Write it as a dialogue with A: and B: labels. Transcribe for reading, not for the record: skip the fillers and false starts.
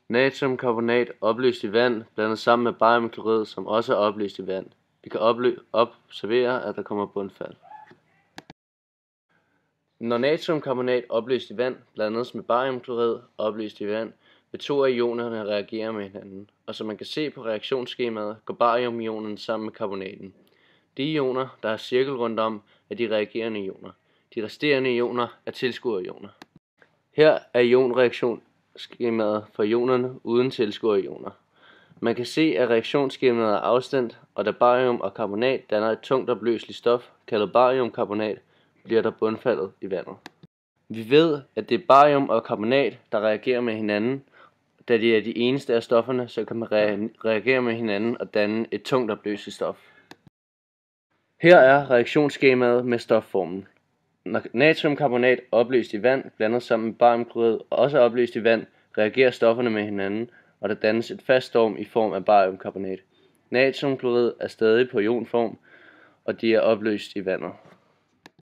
A: Natriumkarbonat opløst i vand blandet sammen med bariumklorid, som også er opløst i vand. Vi kan observere, at der kommer bundfald. Når natriumkarbonat opløst i vand blandes med bariumklorid opløst i vand, vil to af ionerne reagere med hinanden, og som man kan se på reaktionsskemaet, går bariumionen sammen med karbonaten. De ioner, der har cirkel rundt om, er de reagerende ioner. De resterende ioner er tilskuerioner. Her er ionreaktionsskemaet for ionerne uden tilskuerioner. Man kan se, at reaktionsskemaet er afstemt, og da barium og karbonat danner et tungt opløseligt stof, kaldet bariumkarbonat, bliver der bundfaldet i vandet. Vi ved, at det er barium og karbonat, der reagerer med hinanden, da de er de eneste af stofferne, så kan man reagere med hinanden og danne et tungt opløseligt stof. Her er reaktionsskemaet med stofformen. Når natriumkarbonat opløst i vand blandet sammen med bariumklorid og også opløst i vand, reagerer stofferne med hinanden, og der dannes et fast storm i form af bariumkarbonat. Natriumklorid er stadig på ionform, og de er opløst i vandet.